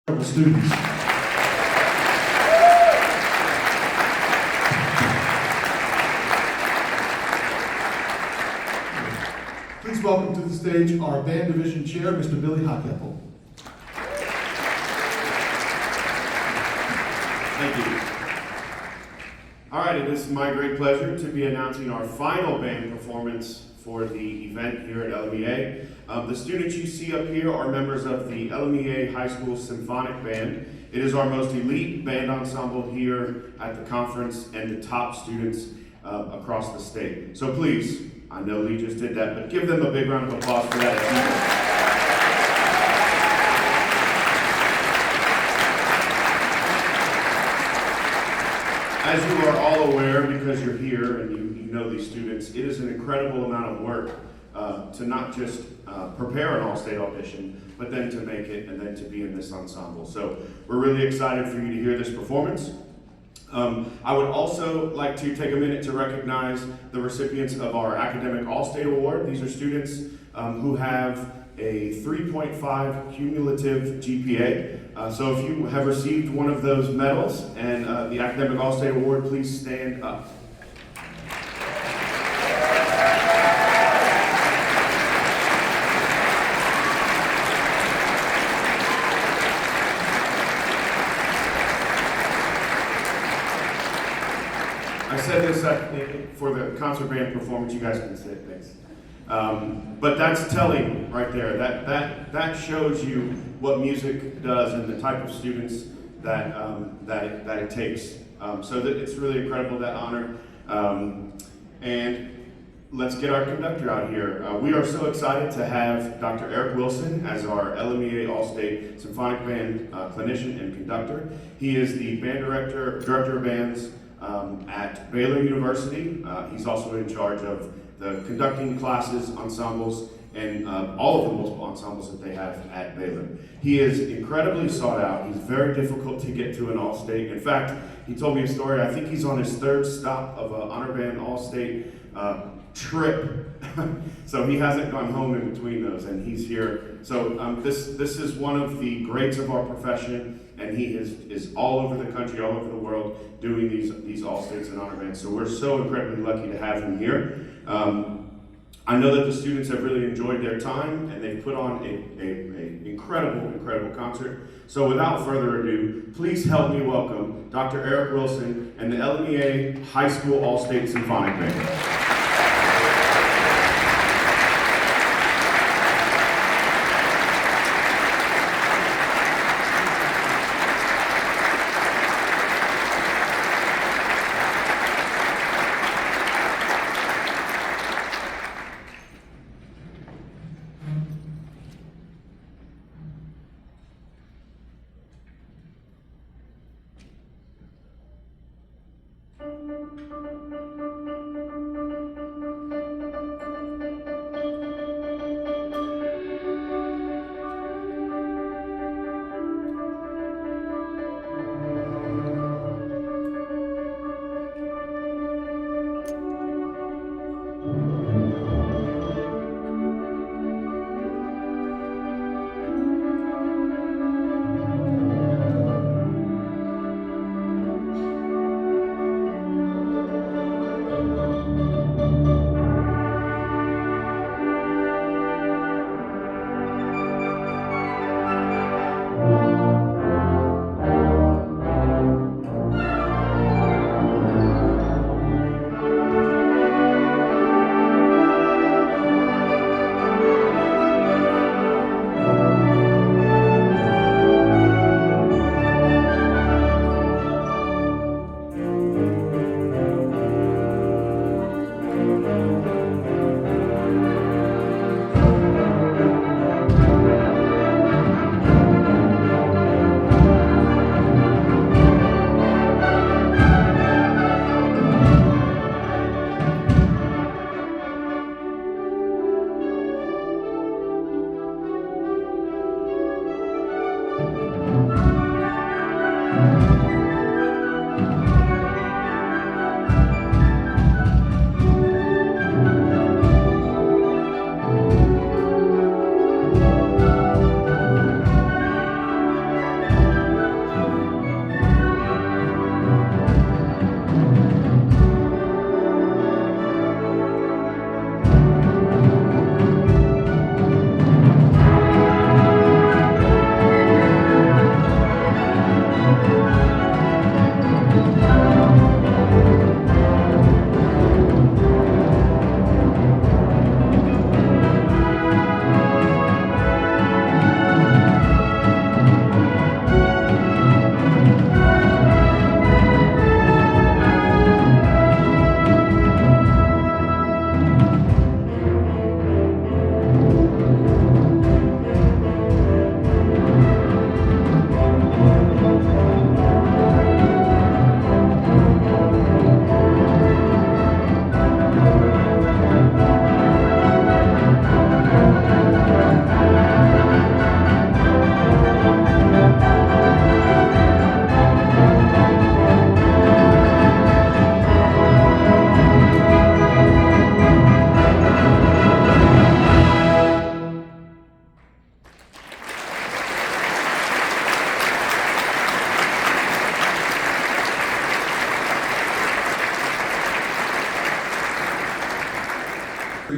students. Please welcome to the stage our band division chair, Mr. Billy Hockeppel. Thank you. All right, it is my great pleasure to be announcing our final band performance for the event here at LMEA. The students you see up here are members of the LMEA High School Symphonic Band. It is our most elite band ensemble here at the conference and the top students across the state. So please, I know Lee just did that, but give them a big round of applause for that achievement. As you are all aware, because you're here and you know these students, it is an incredible amount of work to not just prepare an all-state audition, but then to make it and then to be in this ensemble. So we're really excited for you to hear this performance. I would also like to take a minute to recognize the recipients of our Academic All-State Award. These are students who have a 3.5 cumulative GPA. So if you have received one of those medals and the Academic All-State Award, please stand up. I said this for the concert band performance, you guys can sit, thanks. But that's telling right there. That shows you what music does and the type of students that it takes. So that it's really incredible, that honor. And let's get our conductor out here. We are so excited to have Dr. Eric Wilson as our LMEA All-State Symphonic Band clinician and conductor. He is the band director of bands at Baylor University. He's also in charge of the conducting classes, ensembles, and all of the multiple ensembles that they have at Baylor. He is incredibly sought out. He's very difficult to get to an all-state. In fact, he told me a story. I think he's on his third stop of an honor band all-state trip. So he hasn't gone home in between those, and he's here. So this is one of the greats of our profession, and he is all over the country, all over the world, doing these all-states and honor bands. So we're so incredibly lucky to have him here. I know that the students have really enjoyed their time, and they've put on an incredible concert. So without further ado, please help me welcome Dr. Eric Wilson and the LMEA High School All-State Symphonic Band.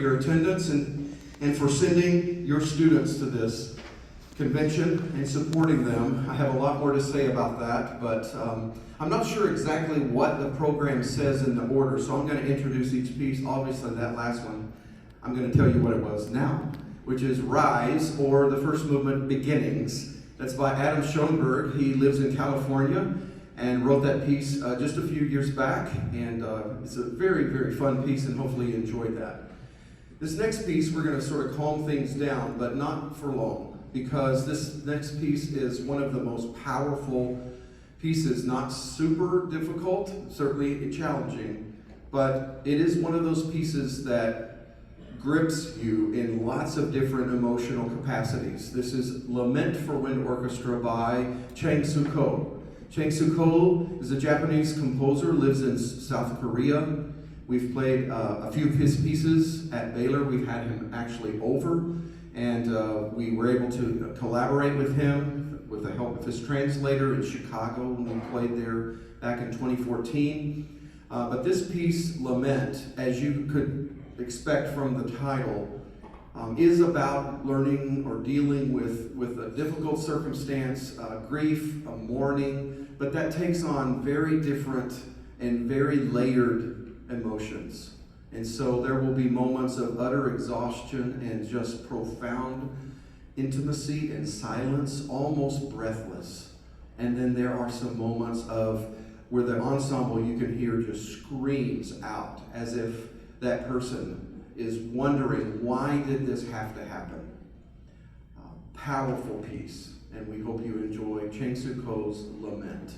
your attendance and for sending your students to this convention and supporting them. I have a lot more to say about that, but I'm not sure exactly what the program says in the order, so I'm going to introduce each piece. Obviously, that last one, I'm going to tell you what it was now, which is Rise, or the first movement, Beginnings. That's by Adam Schoenberg. He lives in California and wrote that piece just a few years back, and it's a very, very fun piece, and hopefully you enjoyed that. This next piece, we're going to sort of calm things down, but not for long, because this next piece is one of the most powerful pieces, not super difficult, certainly challenging, but it is one of those pieces that grips you in lots of different emotional capacities. This is Lament for Wind Orchestra by Changuko. Changuko is a Japanese composer, lives in South Korea. We've played a few of his pieces at Baylor. We've had him actually over, and we were able to collaborate with him with the help of his translator in Chicago when we played there back in 2014. But this piece, Lament, as you could expect from the title, is about learning or dealing with a difficult circumstance, grief, a mourning, but that takes on very different and very layered emotions. And so there will be moments of utter exhaustion and just profound intimacy and silence, almost breathless. And then there are some moments of where the ensemble, you can hear, just screams out as if that person is wondering, why did this have to happen? Powerful piece, and we hope you enjoy Changuko's Lament.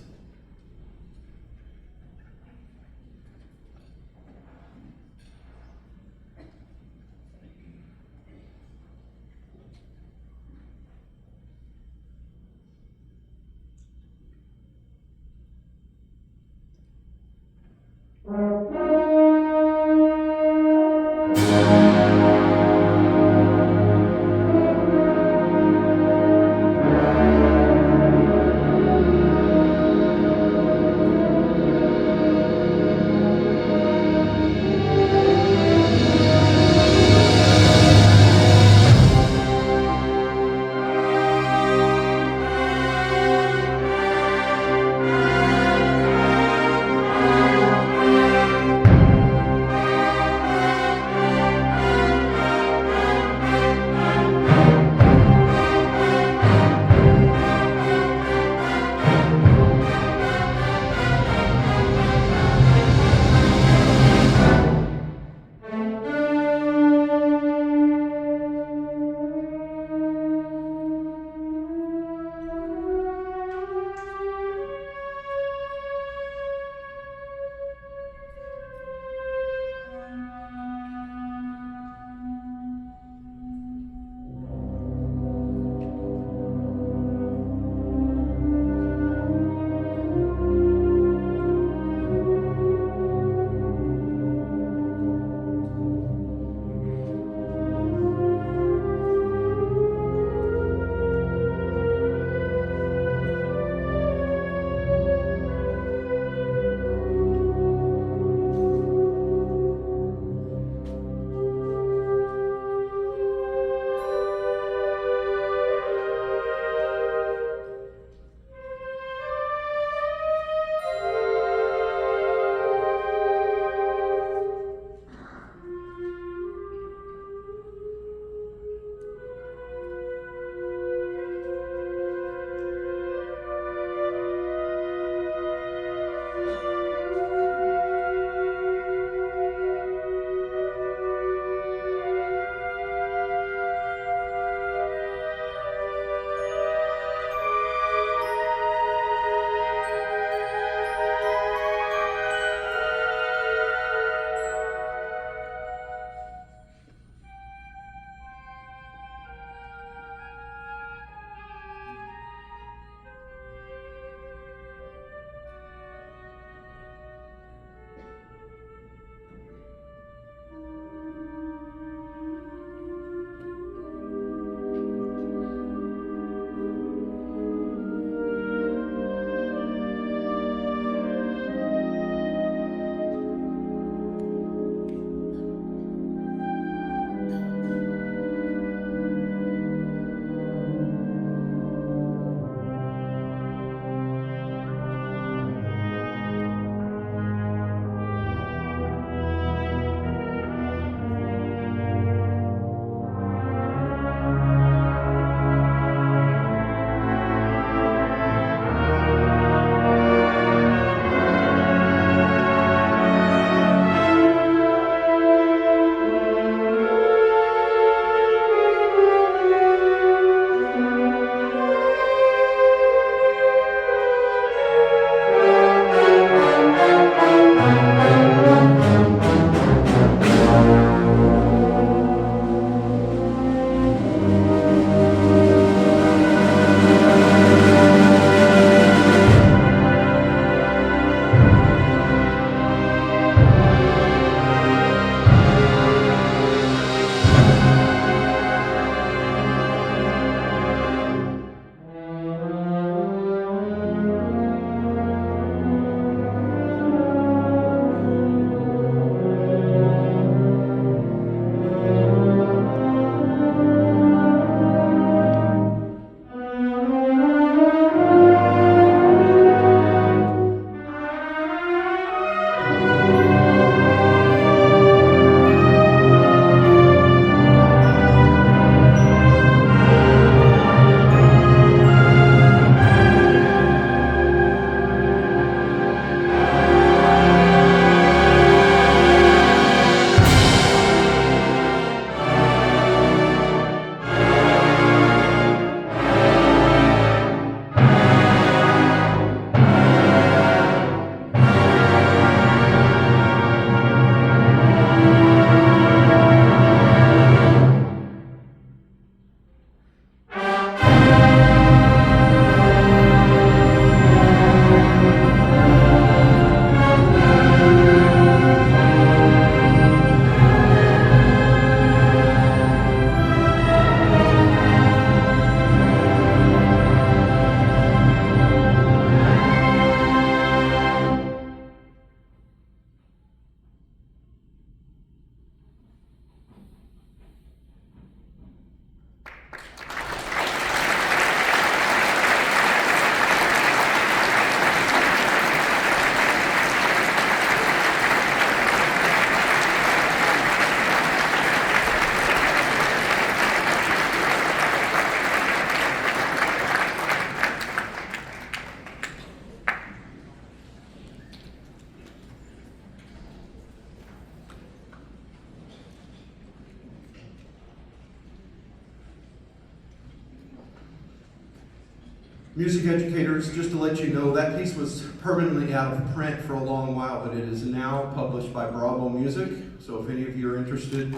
Music educators, just to let you know, that piece was permanently out of print for a long while, but it is now published by Bravo Music. So if any of you are interested,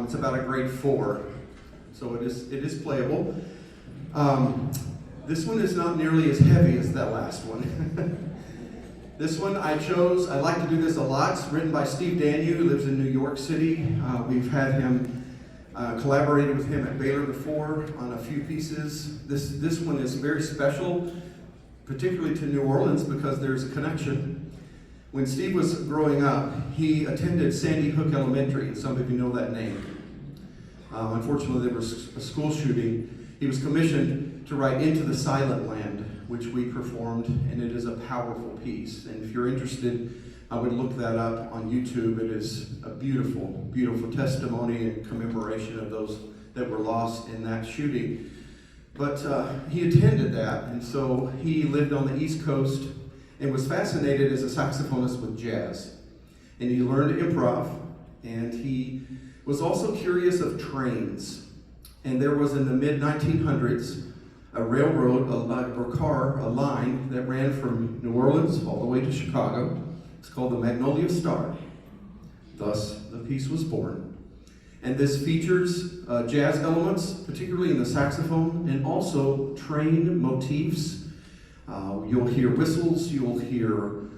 it's about a grade 4. So it is playable. This one is not nearly as heavy as that last one. This one I like to do this a lot. It's written by Steve Daniel, who lives in New York City. We've had him collaborated with him at Baylor before on a few pieces. This one is very special, particularly to New Orleans, because there's a connection. When Steve was growing up, he attended Sandy Hook Elementary, and some of you know that name. Unfortunately, there was a school shooting. He was commissioned to write Into the Silent Land, which we performed, and it is a powerful piece. And if you're interested, I would look that up on YouTube. It is a beautiful, beautiful testimony and commemoration of those that were lost in that shooting. But he attended that, and so he lived on the East Coast and was fascinated as a saxophonist with jazz. And he learned improv, and he was also curious of trains. And there was in the mid-1900s a railroad, a line that ran from New Orleans all the way to Chicago. It's called the Magnolia Star. Thus, the piece was born. And this features jazz elements, particularly in the saxophone, and also train motifs. You'll hear whistles, you'll hear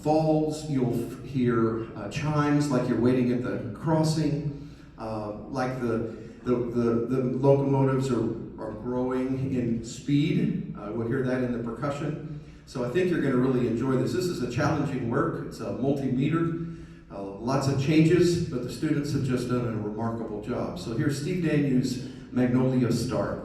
falls, you'll hear chimes like you're waiting at the crossing, like the locomotives are growing in speed. We'll hear that in the percussion. So I think you're going to really enjoy this. This is a challenging work. It's a multi-meter, lots of changes, but the students have just done a remarkable job. So here's Steve Daniel's Magnolia Star.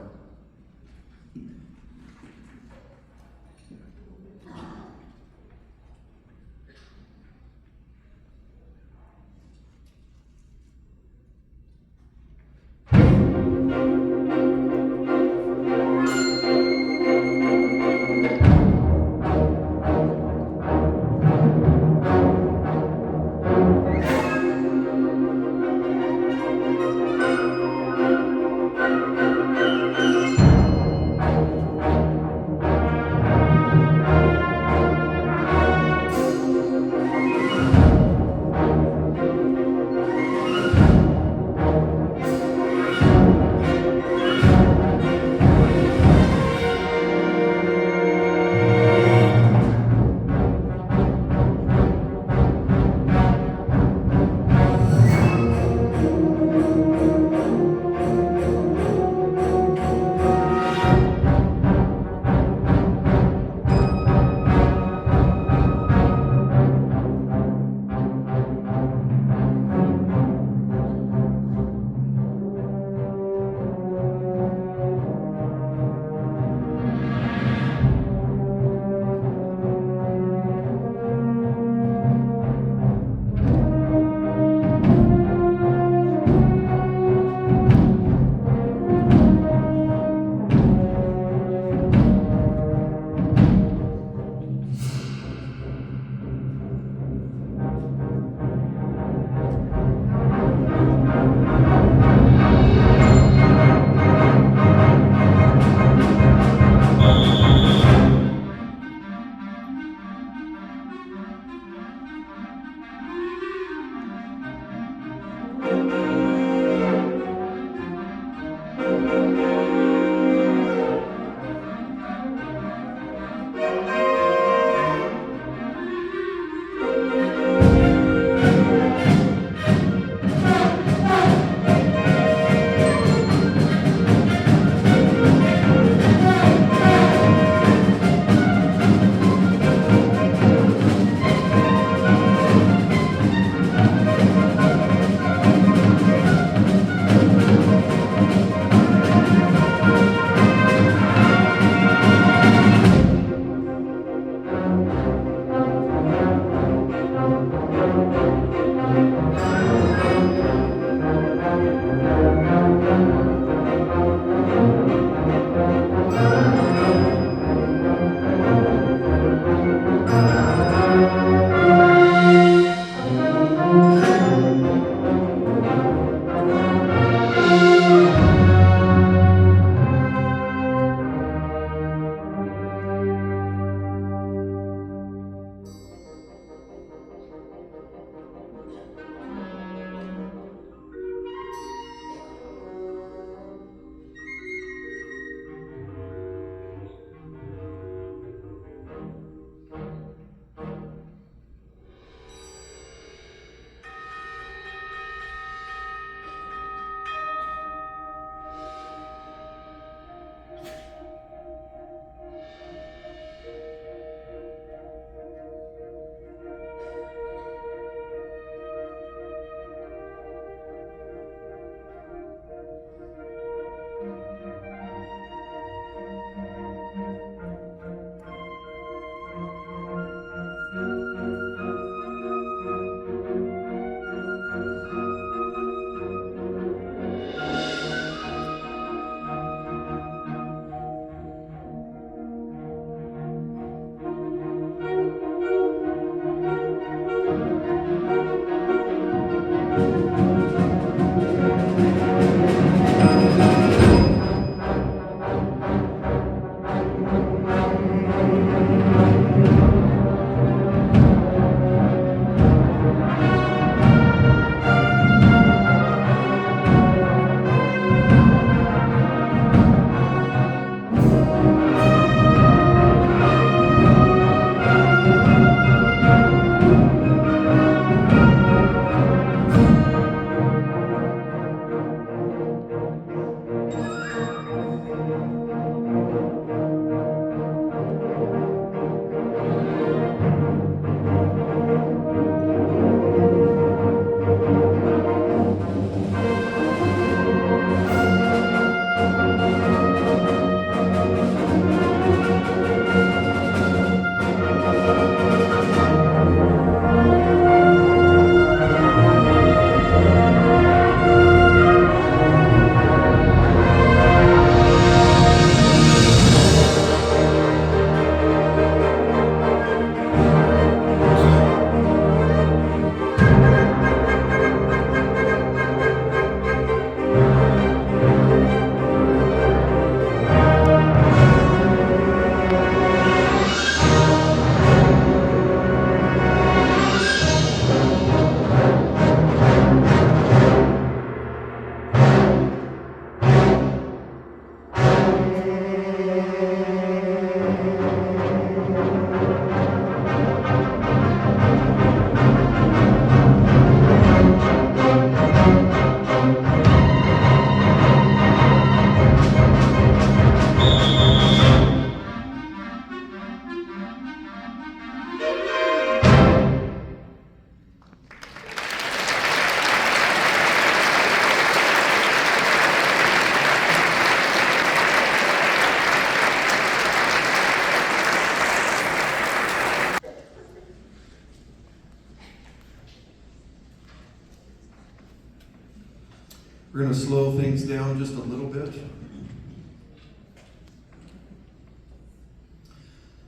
We're going to slow things down just a little bit.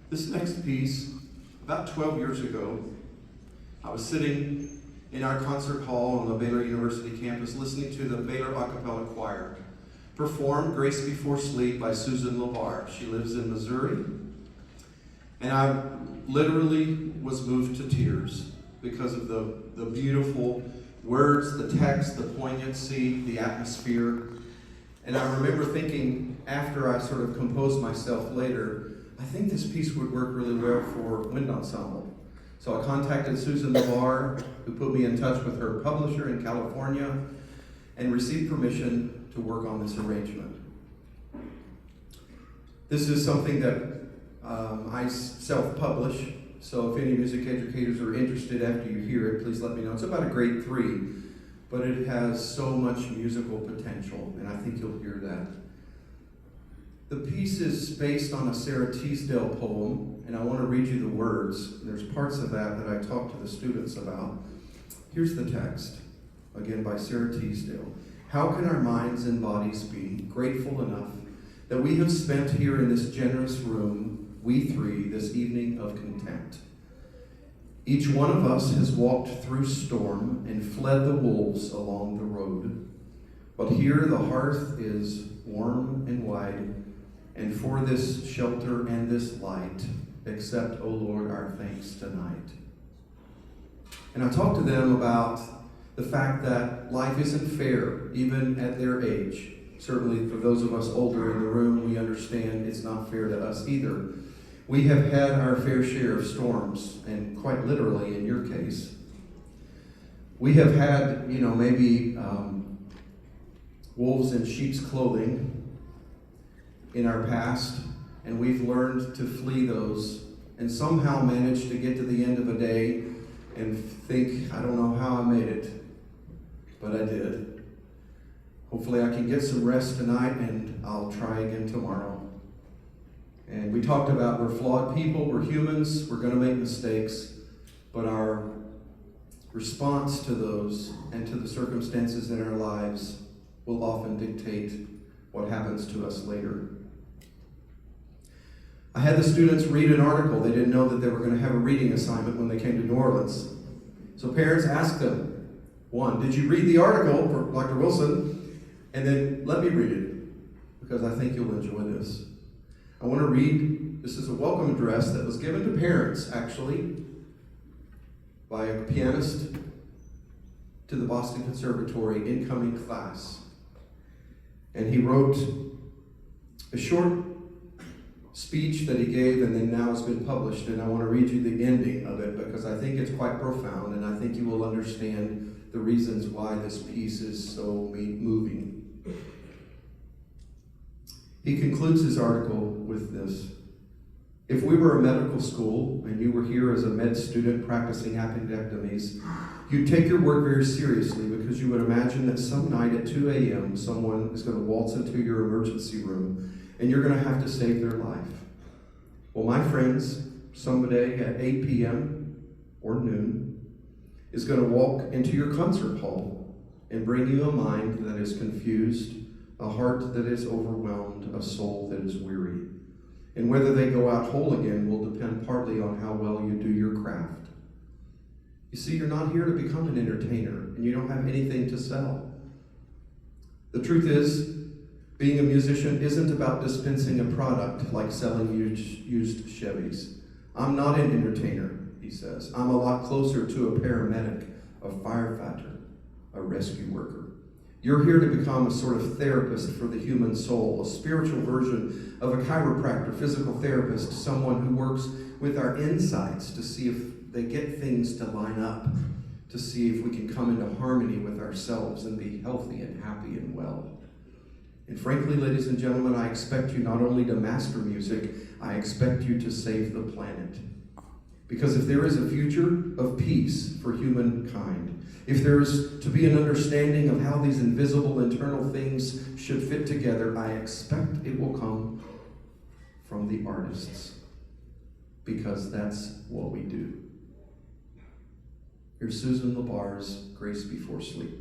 This next piece, about 12 years ago, I was sitting in our concert hall on the Baylor University campus listening to the Baylor A Cappella Choir perform Grace Before Sleep by Susan LeVar. She lives in Missouri. And I literally was moved to tears because of the beautiful words, the text, the poignancy, the atmosphere. And I remember thinking, after I sort of composed myself later, I think this piece would work really well for wind ensemble. So I contacted Susan LeVar, who put me in touch with her publisher in California, and received permission to work on this arrangement. This is something that I self-publish, so if any music educators are interested after you hear it, please let me know. It's about a grade 3, but it has so much musical potential, and I think you'll hear that. The piece is based on a Sarah Teasdale poem, and I want to read you the words. There's parts of that I talk to the students about. Here's the text, again by Sarah Teasdale. How can our minds and bodies be grateful enough that we have spent here in this generous room, we three, this evening of content? Each one of us has walked through storm and fled the wolves along the road. But here the hearth is warm and wide, and for this shelter and this light, accept, O Lord, our thanks tonight. And I talked to them about the fact that life isn't fair, even at their age. Certainly for those of us older in the room, we understand it's not fair to us either. We have had our fair share of storms, and quite literally in your case. We have had, maybe wolves in sheep's clothing in our past, and we've learned to flee those and somehow managed to get to the end of a day and think, I don't know how I made it, but I did. Hopefully I can get some rest tonight, and I'll try again tomorrow. And we talked about we're flawed people, we're humans, we're going to make mistakes, but our response to those and to the circumstances in our lives will often dictate what happens to us later. I had the students read an article. They didn't know that they were going to have a reading assignment when they came to New Orleans. So parents asked them, one, did you read the article for Dr. Wilson? And then let me read it, because I think you'll enjoy this. I want to read, this is a welcome address that was given to parents, actually, by a pianist to the Boston Conservatory incoming class. And he wrote a short speech that he gave, and then now has been published, and I want to read you the ending of it because I think it's quite profound, and I think you will understand the reasons why this piece is so moving. He concludes his article with this. If we were a medical school and you were here as a med student practicing appendectomies, you'd take your work very seriously because you would imagine that some night at 2 a.m. someone is going to waltz into your emergency room and you're going to have to save their life. Well, my friends, someday at 8 p.m. or noon is going to walk into your concert hall and bring you a mind that is confused, a heart that is overwhelmed, a soul that is weary. And whether they go out whole again will depend partly on how well you do your craft. You see, you're not here to become an entertainer, and you don't have anything to sell. The truth is, being a musician isn't about dispensing a product like selling used Chevys. I'm not an entertainer, he says. I'm a lot closer to a paramedic, a firefighter, a rescue worker. You're here to become a sort of therapist for the human soul, a spiritual version of a chiropractor, physical therapist, someone who works with our insights to see if they get things to line up, to see if we can come into harmony with ourselves and be healthy and happy and well. And frankly, ladies and gentlemen, I expect you not only to master music, I expect you to save the planet. Because if there is a future of peace for humankind, if there is to be an understanding of how these invisible internal things should fit together, I expect it will come from the artists. Because that's what we do. Here's Susan LeVar's Grace Before Sleep.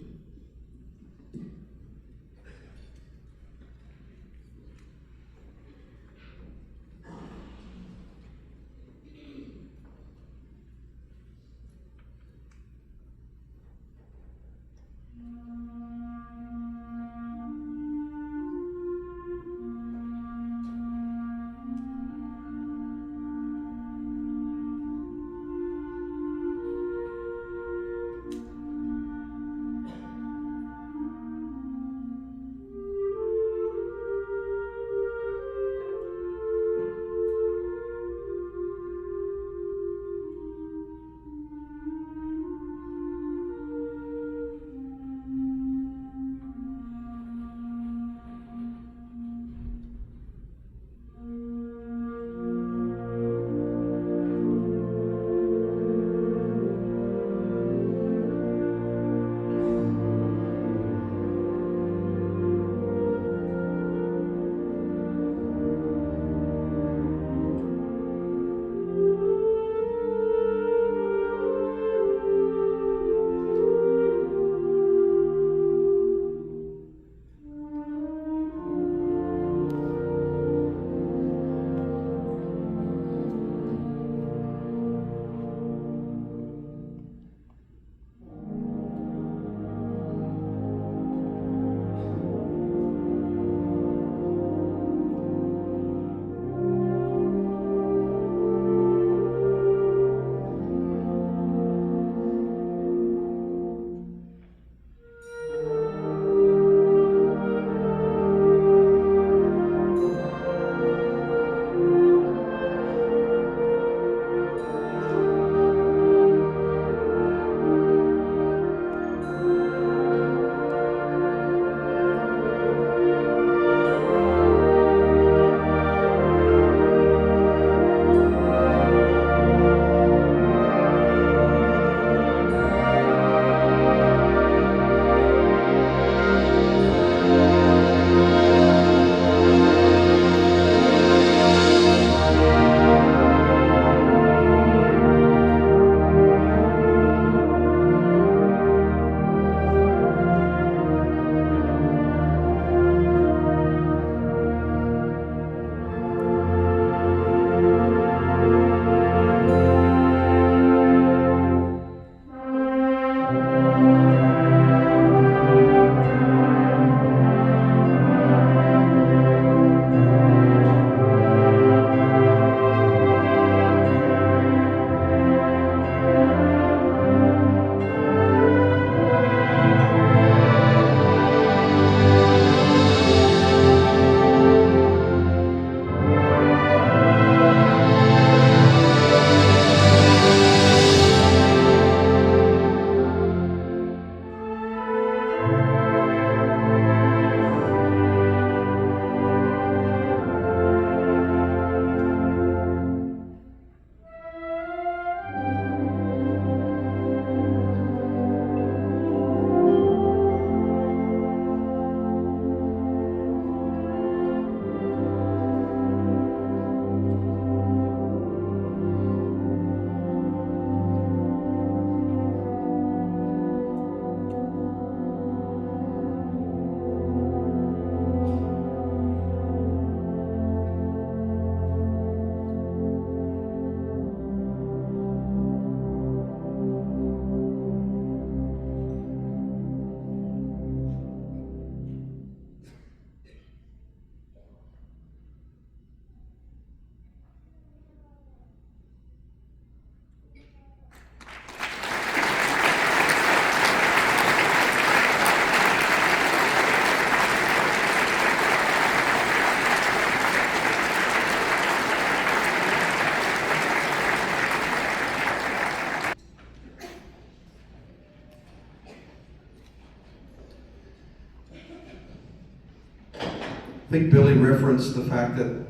I think Billy referenced the fact that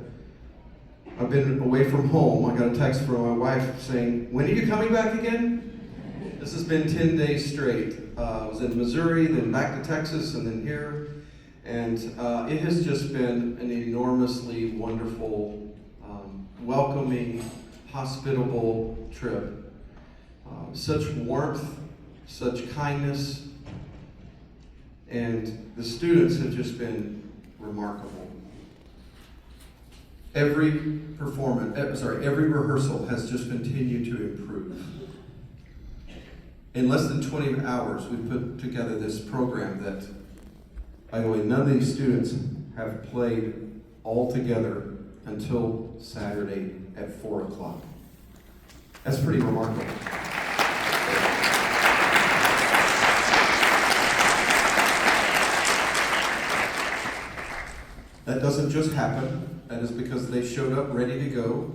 I've been away from home. I got a text from my wife saying, "When are you coming back again?" This has been 10 days straight. I was in Missouri, then back to Texas, and then here. And it has just been an enormously wonderful, welcoming, hospitable trip. Such warmth, such kindness, and the students have just been remarkable. Every every rehearsal has just continued to improve. In less than 20 hours, we put together this program that, by the way, none of these students have played all together until Saturday at 4 o'clock. That's pretty remarkable. That doesn't just happen. That is because they showed up ready to go.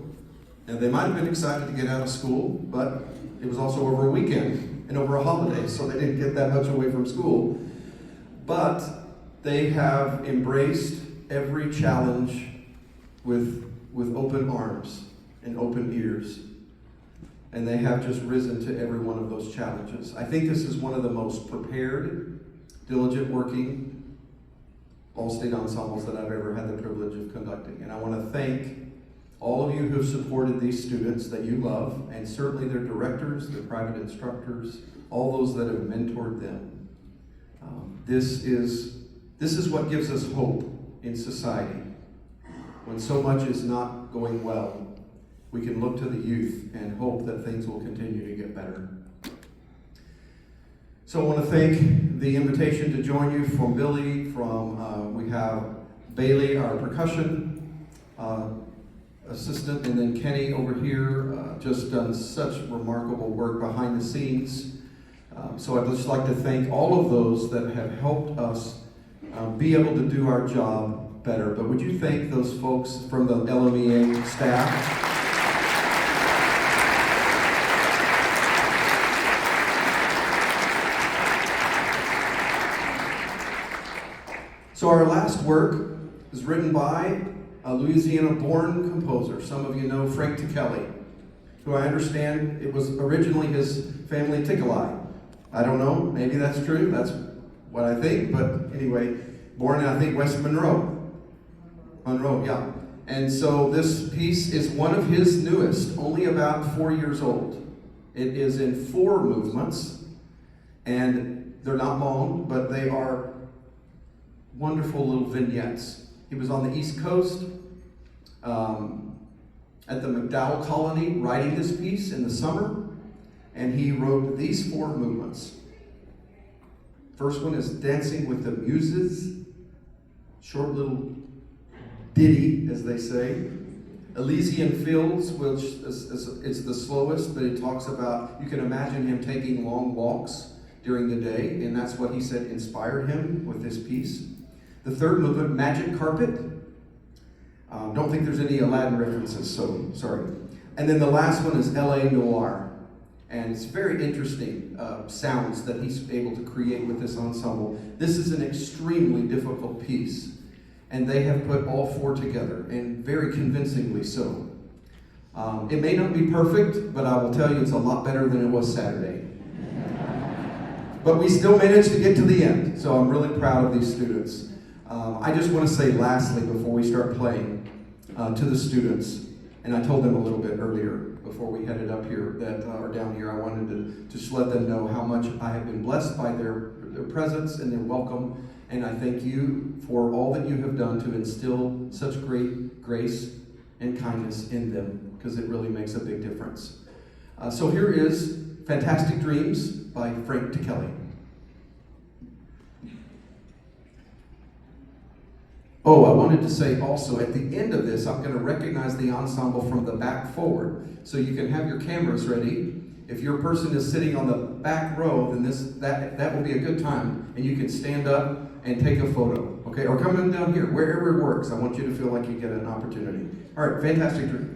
And they might have been excited to get out of school, but it was also over a weekend and over a holiday, so they didn't get that much away from school. But they have embraced every challenge with open arms and open ears. And they have just risen to every one of those challenges. I think this is one of the most prepared, diligent working all-state ensembles that I've ever had the privilege of conducting. And I want to thank all of you who have supported these students that you love, and certainly their directors, their private instructors, all those that have mentored them. This is what gives us hope in society. When so much is not going well, we can look to the youth and hope that things will continue to get better. So I want to thank the invitation to join you from Billy, we have Bailey, our percussion assistant, and then Kenny over here, just done such remarkable work behind the scenes. So I'd just like to thank all of those that have helped us be able to do our job better. But would you thank those folks from the LMEA staff? So our last work is written by a Louisiana-born composer. Some of you know Frank Tikelli, who I understand it was originally his family Tickeli. I don't know, maybe that's true, that's what I think, but anyway, born in, I think, West Monroe. Monroe, yeah. And so this piece is one of his newest, only about 4 years old. It is in 4 movements, and they're not long, but they are wonderful little vignettes. He was on the East Coast at the McDowell Colony writing this piece in the summer, and he wrote these 4 movements. First one is Dancing with the Muses, short little ditty, as they say. Elysian Fields, which is the slowest, but it talks about, you can imagine him taking long walks during the day, and that's what he said inspired him with this piece. The third movement, Magic Carpet. Don't think there's any Aladdin references, so sorry. And then the last one is LA Noir. And it's very interesting sounds that he's able to create with this ensemble. This is an extremely difficult piece, and they have put all 4 together, and very convincingly so. It may not be perfect, but I will tell you it's a lot better than it was Saturday. But we still managed to get to the end, so I'm really proud of these students. I just want to say lastly, before we start playing, to the students, and I told them a little bit earlier before we headed up here, that or down here, I wanted to just let them know how much I have been blessed by their presence and their welcome, and I thank you for all that you have done to instill such great grace and kindness in them, because it really makes a big difference. So here is Fantastic Dreams by Frank Tikelli. Oh, I wanted to say also, at the end of this, I'm going to recognize the ensemble from the back forward. So you can have your cameras ready. If your person is sitting on the back row, then that will be a good time. And you can stand up and take a photo. Okay, or come in down here, wherever it works. I want you to feel like you get an opportunity. All right, Fantastic Dream.